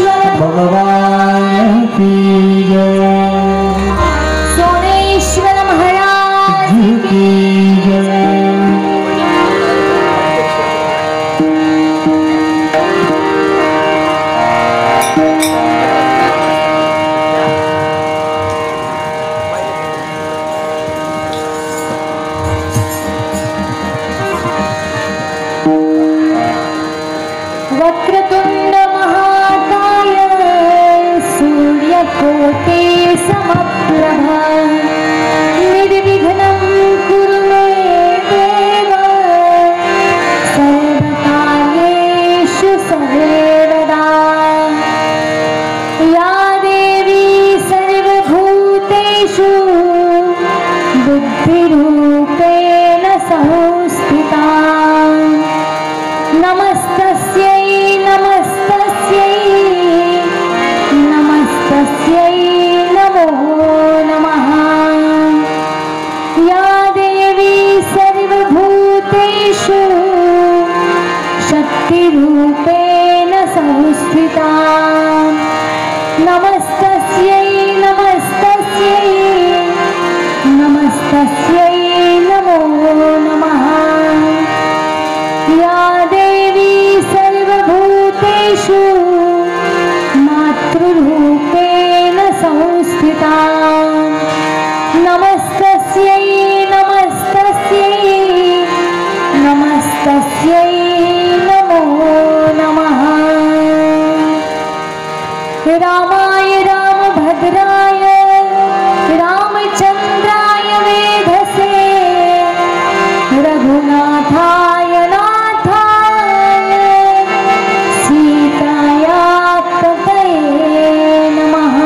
भगवान की जय। सोमेश्वर महाराज की जय। वक्रतुंड महाकाय सूर्यकोटि समप्रभा निर्विघ्नं कुरु मे देव सर्वकार्येषु सर्वदा। या देवी सर्वभूतेषु बुद्धिरूपेण संस्थिता नमस्तस्यै नमस्तस्यै नमस्तस्यै नमो नमः। या देवी सर्वभूतेषु शक्तिरूपेण संस्थिता नमस्तस्यै नमस्तस्यै नमस्तस्यै नमो नमः। या देवी सर्वभूतेषु मातृरूपेण संस्थिता नमस्तस्यै नमस्तस्यै नमस्तस्यै नमो नमः। रामाय रामभद्राय रामचन्द्राय वेधसे रघुनाथाय नाथाय सीताया पतये नमः।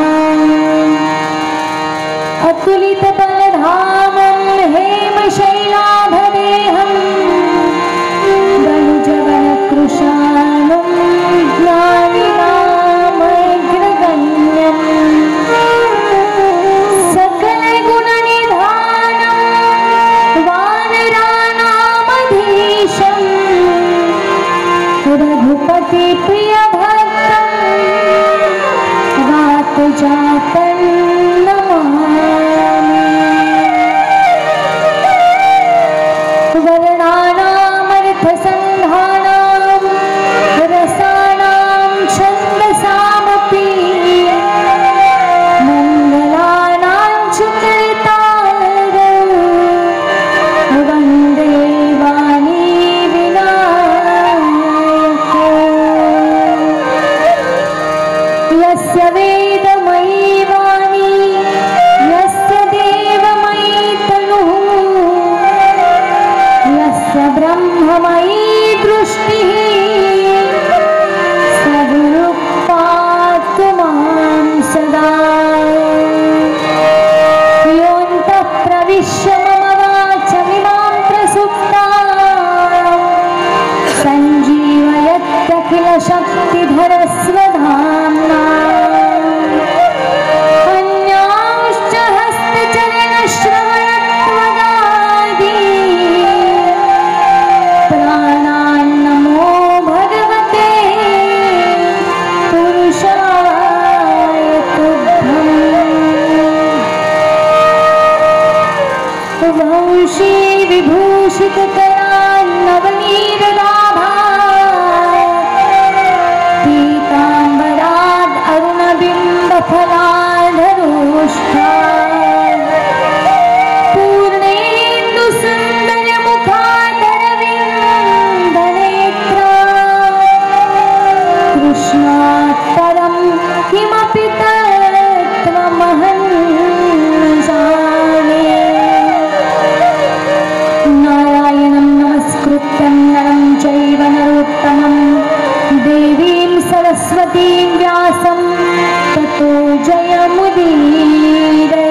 अतुलितबलधामं हेमशैलाधरेहं दनुजवनकृशानं ज्ञानिनामग्रगण्यं सकलगुणनिधानं वानराणामधीशं रघुपतिप्रियभक्तं वातजातं नमामि। वर्णानामर्थसन्धानां रसानां छन्दसामपि मङ्गलानां च कर्तारं वन्दे वाणी विनायकम्। यस्य वेदमयी वाणी यस्य देवमयी तनुः यस्य ब्रह्ममयी दृष्टिः स गुरुः पातु मां सदा। योऽन्तः प्रविश्य मम वाचमिमां प्रसुप्तां सञ्जीवयत्यखिलशक्तिधरस्वधाम्ना अन्यांश्च हस्तचरणश्रवणत्वगादि प्राणान्नमो भगवते पुरुषाय तुभ्यम्। वंशी विभूषितकरान्नवनीरदाभाय पीताम्बराद् अरुणबिम्बफलाधरोष्ठाय पूर्णेन्दुसुन्दरमुखादरविन्दनेत्रा कृष्णात् परं किमपि तत्त्वमहं न जाने। नारायणं नमस्कृत्यं नरं चैव नरोत्तमं देवीं सरस्वतीं व्यासं ततो जयमुदीरये।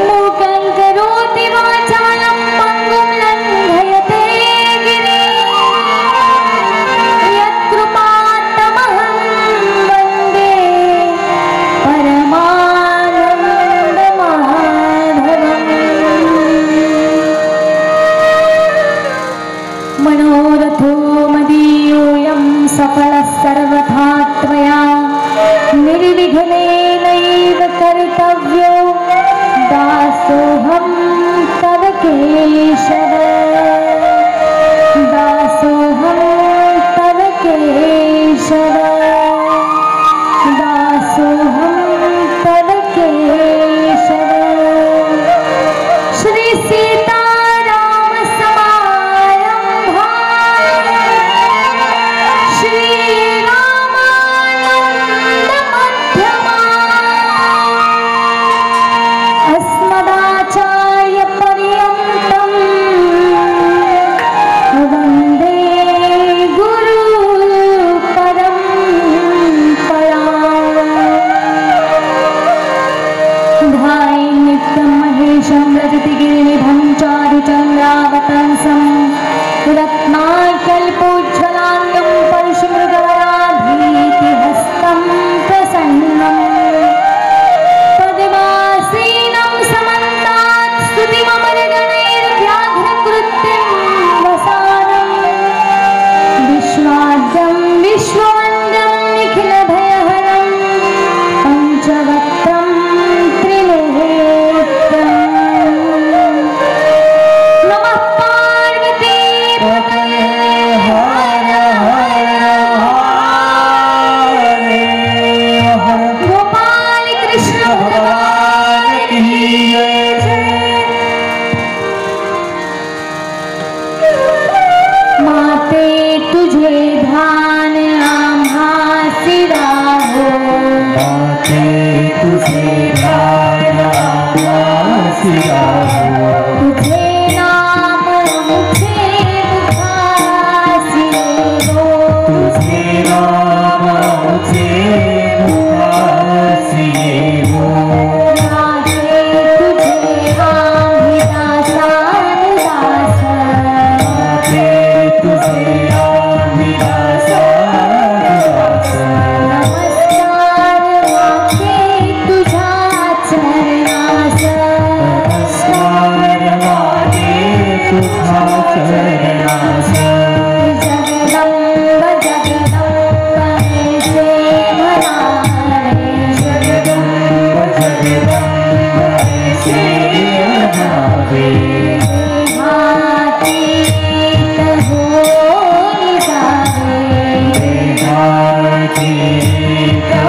मूकं करोति वाचालं पङ्गुं लङ्घयते गिरिं यत्कृपात्तमहं वन्दे परमानन्दमाधवम्। मनोरथो मदीयोऽयं सफलः सर्व रामाचे मुखासी येवो माझे तुझे आम्ही दासानुदास माझे तुझे आम्ही दासानुदास नमस्कार मागे तुझ्या चरणास नमस्कार मागे तुझ्या चरणास जगदंब जगदंब हे जे म्हणावे जगदंब जगदंब ऐसे म्हणावे देहातीत होऊन जावे देहातीत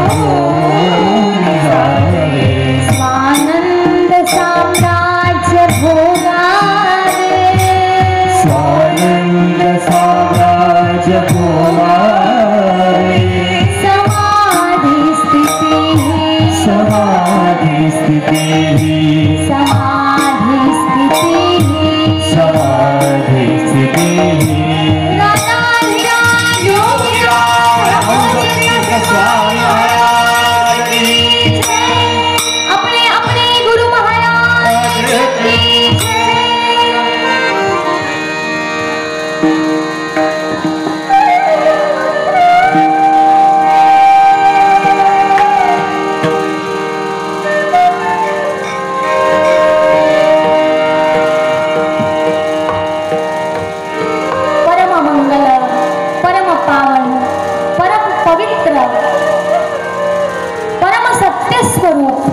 होऊन जावे स्वानंद साम्राज्य भोगावे स्वानंद साम्राज्य भोगावे समाधी स्थिती समाधी स्थिती समाधी स्थिती समाधी स्थिती दादा हीरा योगिरा अपने अपने गुरु महाराज की जय। परम मंगल परम पावन परम पवित्र परम सत्य स्वरूप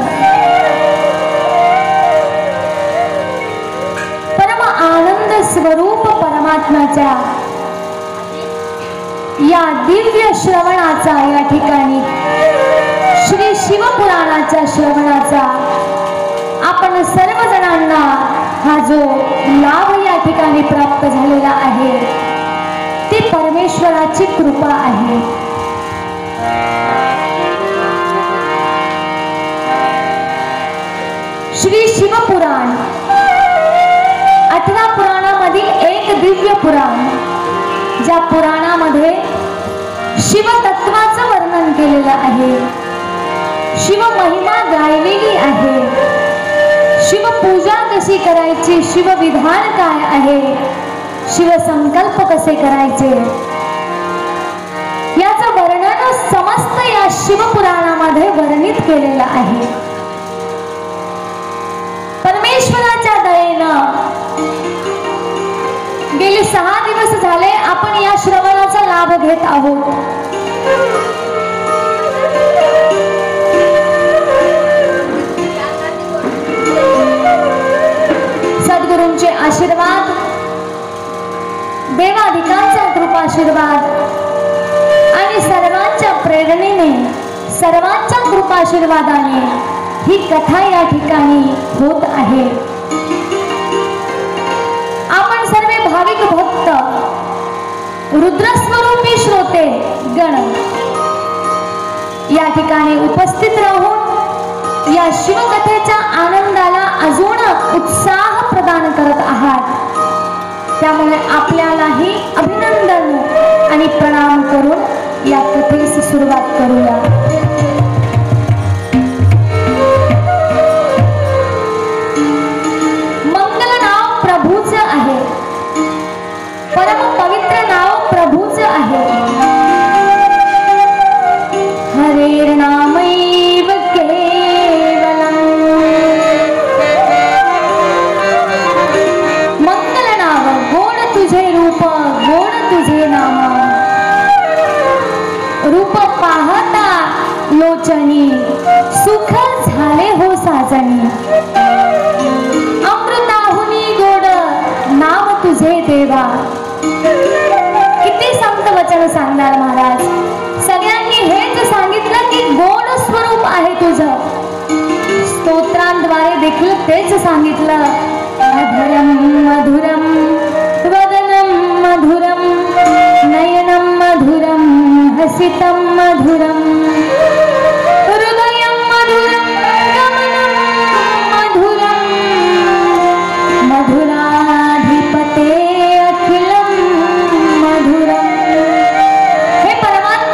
परम आनंद स्वरूप परमात्म्याच्या या दिव्य श्रवणाचा या ठिकाणी श्री शिवपुराणाच्या श्रवणाचा आपण सर्वजणांना हा जो लाभ या ठिकाणी प्राप्त झालेला आहे ती परमेश्वराची कृपा आहे। श्री शिवपुराण 18 पुराणामधील एक दिव्य पुराण, ज्या पुराणामध्ये शिवतत्वाचं वर्णन केलेलं आहे, शिव महिमा गायलेली आहे, शिवपूजा कशी करायची, शिवविधान काय आहे, शिवसंकल्प कसे करायचे याचं वर्णन समस्त या शिवपुराणामध्ये वर्णित केलेलं आहे। परमेश्वराच्या दयेनं गेली 6 दिवस झाले आपण या श्रवणाचा लाभ घेत आहोत। सद्गुरूंचे आशीर्वाद, देवाधिकांचा कृपाशीर्वाद आणि सर्वांच्या प्रेरणेने, सर्वांच्या कृपाशीर्वादाने ही कथा या ठिकाणी होत आहे। आपण सर्व भाविक भक्त, रुद्रस्वरूपी श्रोते गण या ठिकाणी उपस्थित राहून या शिवकथेच्या आनंदाला अजून उत्साह प्रदान करत आहात, त्यामुळे आपल्यालाही अभिनंदन आणि प्रणाम करून या कथेस सुरुवात करूया। मंगल नाव प्रभूचं आहे, परम पवित्र नाव प्रभूचं आहे। हरेर्नामैव केवलम्, मंगल नाव गोड तुझे रूप, गोड तुझे नाम, रूप पाहता लोचनी, सुख झाले हो साजनी, अमृताहुनी गोड नाम तुझे देवा। किती संत वचन सांगणार महाराज, सगळ्यांनी हेच सांगितलं की गोड स्वरूप आहे तुझं, स्तोत्रांद्वारे देखील तेच सांगितलं। मधुरम मधुरम वदनम मधुरम नयनम मधुरम हसितम मधुरम हृदयम मधुरम गमनम मधुरम मधुराधिपते अखिलम मधुरम। हे परमात्मा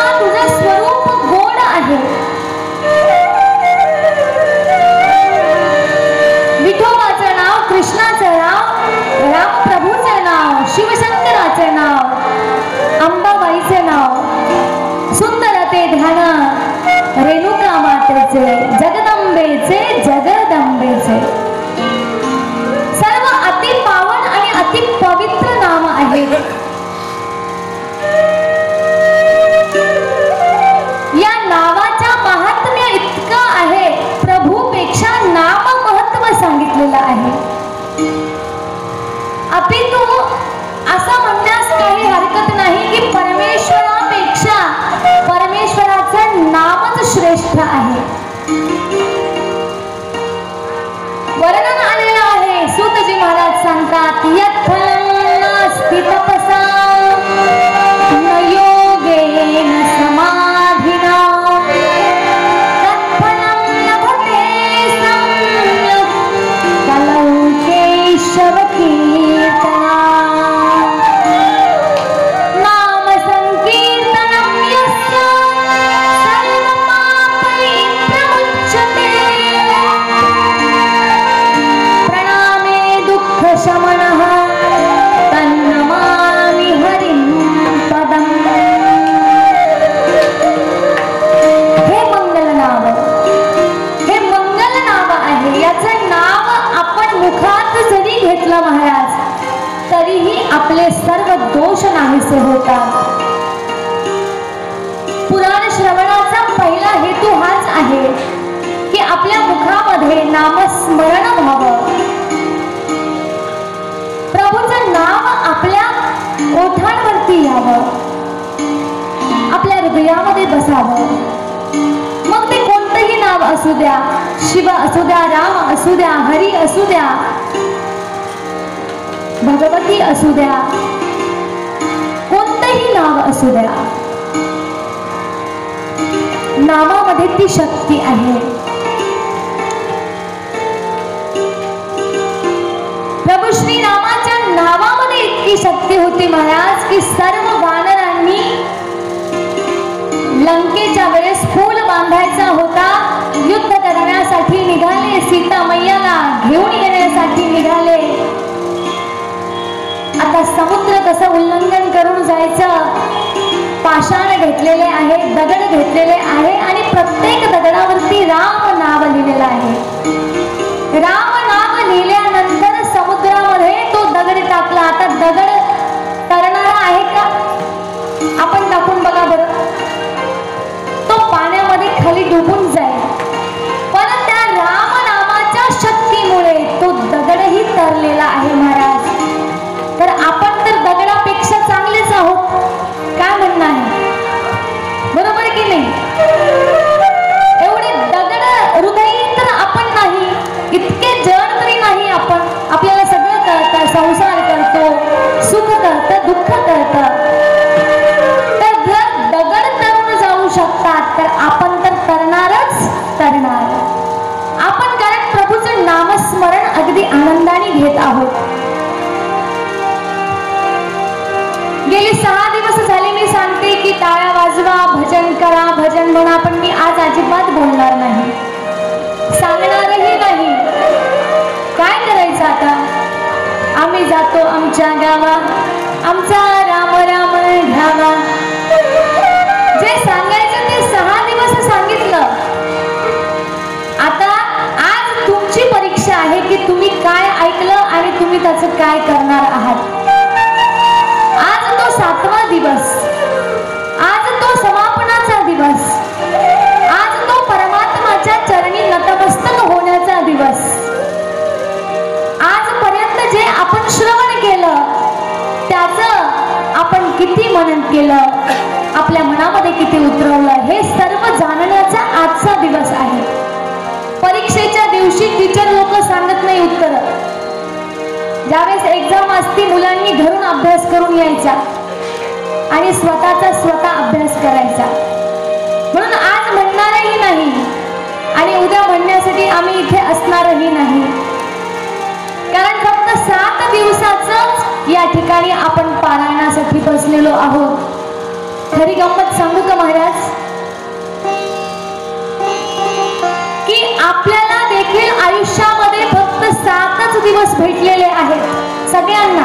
आहे की आपल्या मुखामध्ये नामस्मरण व्हावं, प्रभूचं नाम आपल्या ओठांवरती यावं, आपल्या हृदयामध्ये बसावं. मग ते कोणतंही नाव असू द्या, शिव असू द्या, राम असू द्या, हरी असू द्या, भगवती असू द्या, कोणतंही नाव असू द्या, नामामध्ये ती शक्ती आहे. प्रभू श्रीरामाच्या नावामध्ये इतकी शक्ती होती महाराज की सर्व वानरांनी लंकेच्या वेळेस फूल बांधायचा होता, युद्ध करण्यासाठी निघाले, सीता मैयाला घेऊन येण्यासाठी निघाले. आता समुद्र कसं उल्लंघन करून जायचं, पाषाण घेतलेले आहे, दगड घेतलेले आहे आणि प्रत्येक दगडावरती राम नाव लिहिलेलं आहे. राम नाव लिहिल्यानंतर समुद्रामध्ये तो दगड टाकला. आता दगड तरणारा आहे का? आपण टाकून बघा बरं, तो पाण्यामध्ये खाली डुबून जाईल. पण त्या राम नामाच्या शक्तीमुळे तो दगडही तरलेला आहे महाराज. तर आपण तर दगडापेक्षा चांगलेच आहोत, काय म्हणणं आहे? बरोबर की नाही? एवढे दगड हृदयी तर आपण नाही, इतके जड तरी नाही आपण. आपल्याला सगळं कळतं, संसार करतो, सुख कळतं, दुःख कळतं. तर जर दगड तरून जाऊ शकतात तर आपण तर तरणारच तरणार आपण, कारण प्रभूचं नामस्मरण अगदी आनंदाने घेत आहोत. गेली 6 दिवस झाले मी सांगते की टाळ्या वाजवा, भजन करा, भजन म्हणा, पण मी आज अजिबात बोलणार नाही, सांगणारही नाही. काय करायचं आता? आम्ही जातो आमच्या गावा, आमचा राम राम घ्यावा. जे सांगायचं ते 6 दिवस सांगितलं. आता आज तुमची परीक्षा आहे की तुम्ही काय ऐकलं आणि तुम्ही त्याचं काय करणार आहात. आज तो 7वा दिवस, आज तो समापनाचा दिवस, आज तो परमात्माच्या चरणी नतमस्तक होण्याचा दिवस. आजपर्यंत जे आपण श्रवण केलं त्याचं आपण किती मनन केलं, आपल्या मनामध्ये किती उतरवलं, हे सर्व जाणण्याचा आजचा दिवस आहे. परीक्षेच्या दिवशी टीचर लोक सांगत नाही उत्तर. ज्यावेळेस एक्झाम असती मुलांनी घरून अभ्यास करून यायचा आणि स्वतःचा स्वतः अभ्यास करायचा. म्हणून आज म्हणणारही नाही आणि उद्या म्हणण्यासाठी आम्ही इथे असणारही नाही, कारण फक्त 7 दिवसाच या ठिकाणी आपण पारायणासाठी बसलेलो आहोत. खरी गंमत सांगू का महाराज, की आपल्याला देखील आयुष्यामध्ये फक्त 7च दिवस भेटलेले आहेत सगळ्यांना.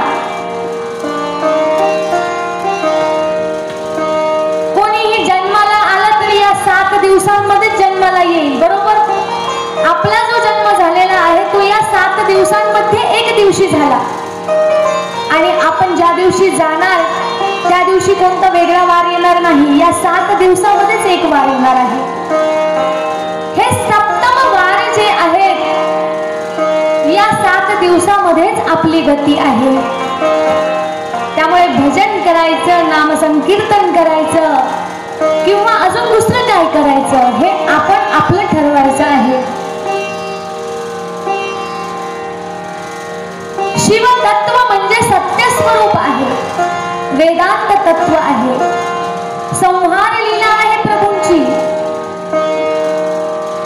कोणीही जन्माला आला तरी या 7 दिवसांमध्ये जन्माला येईल, बरोबर. आपला जो जन्म झालेला आहे तो या 7 दिवसांमध्ये एक दिवशी झाला आणि आपण ज्या दिवशी जाणार त्या दिवशी कोणता वेगळा वार येणार नाही. या 7 दिवसामध्येच एक वार येणार आहे. हे सप्तम वार जे आहेत या 7 दिवसामध्येच आपली गती आहे. त्यामुळे भजन करायचं, नामसंकीर्तन करायचं किंवा अजून दुसरं काय करायचं हे आपण आपलं ठरवायचं आहे. शिवतत्व म्हणजे सत्य स्वरूप आहे, वेदांत तत्व आहे, संहार लीला आहे प्रभूंची.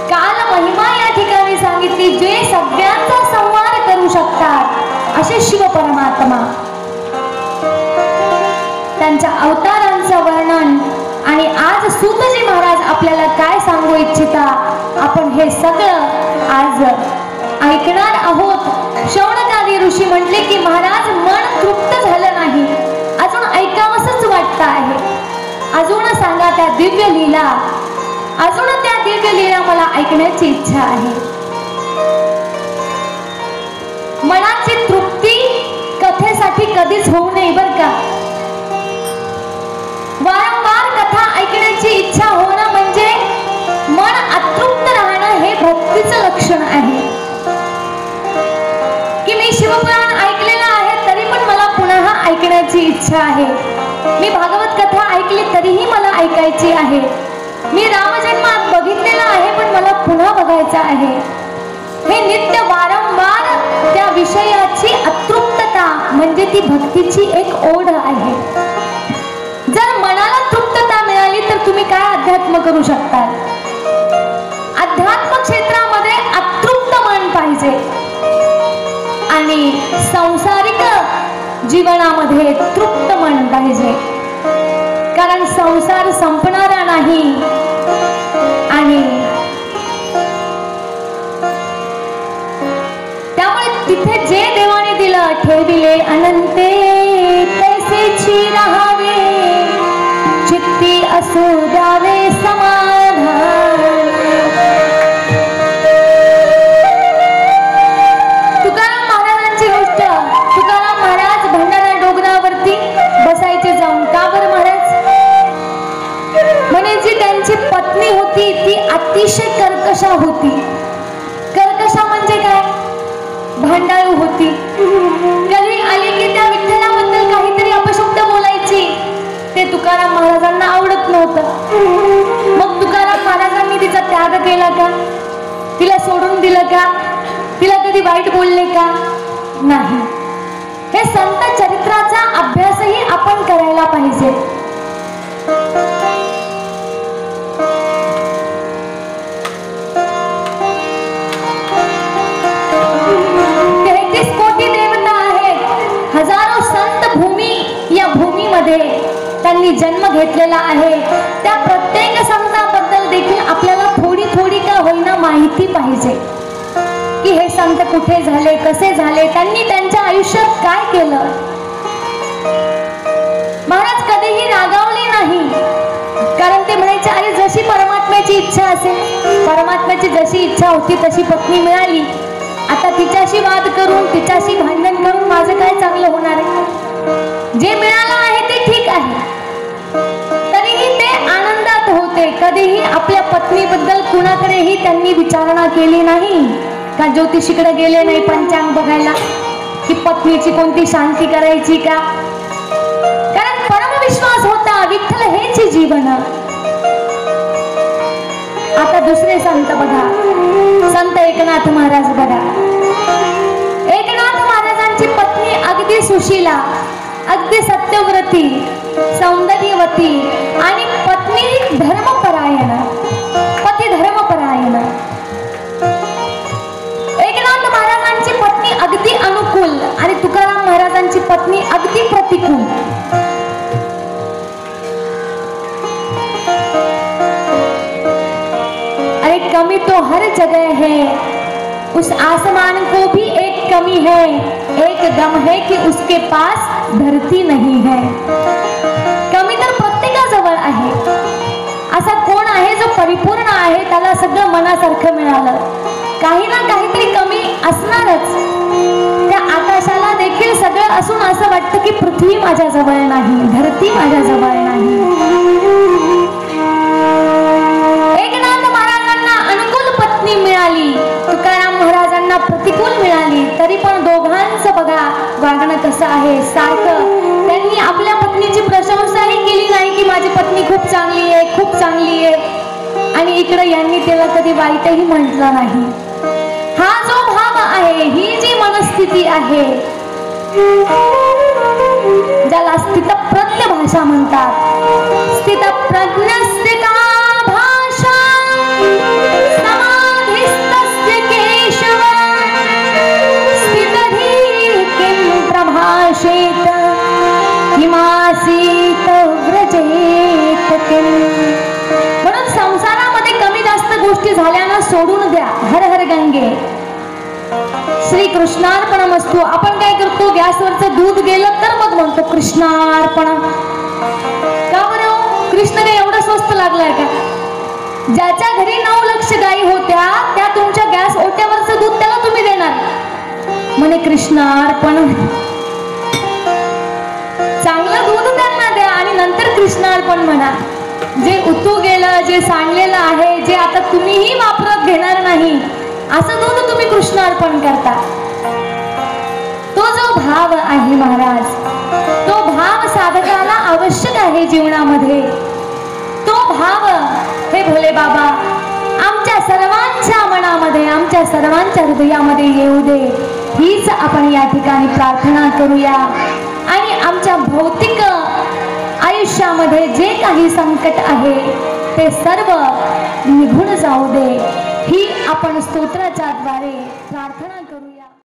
काल महिमा या ठिकाणी सांगितली, जे सगळ्यांचा संहार करू शकतात असे शिव परमात्मा. त्यांच्या अवतारांचं वर्णन आणि आज सूतजी महाराज आपल्याला काय सांगू इच्छिता, आपण हे सगळं आज ऐकणार आहोत. शौनकादी ऋषी म्हटले की महाराज मन तृप्त झालं नाही, अजून ऐकावंसच वाटतं आहे, अजून सांगा त्या दिव्य लीला, अजून त्या दिव्य लीला मला ऐकण्याची इच्छा आहे. मनाची तृप्ती कथेसाठी कधीच होऊ नये बर का. वारंवार कथा ऐकण्याची इच्छा होणं म्हणजे मन अतृप्त इच्छा आहे. मी भागवत कथा ऐकली तरीही मला ऐकायची आहे. मी रामजन्मात बघितलेला आहे पण मला पुन्हा बघायचा आहे. हे नित्य वारंवार त्या विषयाची अतृप्तता म्हणजे ती भक्तीची एक ओढ आहे. जर मनाला तृप्तता मिळाली तर तुम्ही काय अध्यात्म करू शकता. अध्यात्म क्षेत्रामध्ये अतृप्त मन पाहिजे आणि संसारिक जीवनामध्ये तृप्त मन पाहिजे. कारण संसार संपणारा नाही आणि त्यामुळे तिथे जे देवाने दिलं ठेविले अनंते तैसेची राहावे चित्ती असू द्यावे समाधान. तुकाराम महाराजांची गोष्ट. तुकाराम महाराज भंडारा डोंगरावरती बसायचे जाऊन. का बरं महाराज? म्हणे जी त्यांची पत्नी होती ती अतिशय कर्कशा होती. कर्कशा म्हणजे काय? भांडाळू होती. कधी आली की त्या विठ्ठलाबद्दल काहीतरी अपशब्द बोलायची. ते तुकाराम महाराजांना आवडत नव्हतं. मग तुकाराम महाराजांनी तिचा त्याग केला का? तिला सोडून दिलं का? तिला कधी वाईट बोलले का? नाही. हे संत चरित्राचा अभ्यासही आपण करायला पाहिजे. 33 कोटी देवता आहेत. हजारो संत भूमी या भूमीमध्ये त्यांनी जन्म घेतलेला आहे. त्या प्रत्येक संतांबद्दल देखील आपल्याला थोडी थोडी का होईना माहिती पाहिजे की हे संत कुठे झाले, कसे झाले, त्यांनी त्यांच्या आयुष्यात काय केलं. महाराज कधीही रागावले नाही. कारण ते म्हणायचे अरे जशी परमात्म्याची इच्छा असेल, परमात्म्याची जशी इच्छा होती तशी पत्नी मिळाली. आता तिच्याशी वाद करून तिच्याशी भांडण करून माझं काय चांगलं होणार आहे? जे मिळालं आहे ते ठीक आहे. तरीही ते आनंदात होते. कधीही आपल्या पत्नीबद्दल कुणाकडेही त्यांनी विचारणा केली नाही. का ज्योतिषीकडे गेले नाही पंचांग बघायला की पत्नीची कोणती शांती करायची का? कारण परमविश्वास होता विठ्ठल हेच जीवन. आता दुसरे संत बघा. संत एकनाथ महाराज बघा. एकनाथ महाराजांची पत्नी अगदी सुशीला, अगदी सत्यव्रती, सौंदर्यवती आणि पत्नी धर्मपरायण, पती धर्मपरायण. एकनाथ महाराजांची पत्नी अगदी अनुकूल आणि तुकाराम महाराजांची पत्नी अगदी प्रतिकूल. अरे कमी तो हर जगह है, उस आसमान को भी एक कमी है, एक दम है कि उसके पास धरती नहीं है. कमी तर प्रत्येकाजवळ आहे. असा कोण आहे जो परिपूर्ण आहे, त्याला सगळं मनासारखं मिळालं. काही ना काहीतरी कमी असणारच. त्या आकाशाला देखील सगळं असून असं वाटतं की पृथ्वी माझ्याजवळ नाही, धरती माझ्याजवळ नाही. एकनाथ महाराजांना अनुकूल पत्नी मिळाली, तुकाराम महाराजांना प्रतिकूल मिळाली. तरी पण दोघांचं बघा वागणं कसं आहे. सारखं त्यांनी आपल्या पत्नीची प्रशंसाही केली नाही की माझी पत्नी खूप चांगली आहे, खूप चांगली आहे. आणि इकडे यांनी त्याला कधी वाईटही म्हटलं नाही. हा जो भाव आहे, ही जी मनस्थिती आहे, ज्याला स्थितप्रज्ञ भाषा म्हणतात. स्थितप्रज्ञस्य का भाषा समाधिस्तस्य केशव स्थितधीः किं प्रभाषेत किमासीत व्रजेत किं. म्हणून संसारामध्ये कमी जास्त गोष्टी झाल्यानं सोडून द्या. हर हर गंगे. श्री कृष्णार्पणमस्तु. आपण काय करतो, गॅसवरचं दूध गेलं तर मग म्हणतो कृष्णार्पण. का बरं? कृष्ण काय एवढं स्वस्त लागलाय का? ज्याच्या घरी 9 लक्ष गायी होत्या त्या तुमच्या गॅस ओट्यावरचं दूध त्याला तुम्ही देणार म्हणे कृष्णार्पण. चांगलं दूध त्यांना द्या आणि नंतर कृष्णार्पण म्हणा. जे उतू गेलं, जे सांडलेलं आहे, जे आता तुम्हीही वापरत घेणार नाही, असं दूध तुम्ही कृष्णार्पण करता. तो जो भाव आहे महाराज, तो भाव साधकाला आवश्यक आहे जीवनामध्ये. तो भाव हे भोले बाबा आमच्या सर्वांच्या मनामध्ये, आमच्या सर्वांच्या हृदयामध्ये येऊ दे, हीच आपण या ठिकाणी प्रार्थना करूया. आणि आमच्या भौतिक आयुष्यामध्ये जे काही संकट आहे ते सर्व निघून जाऊ दे, ही आपण स्तोत्राच्या द्वारे प्रार्थना करूया.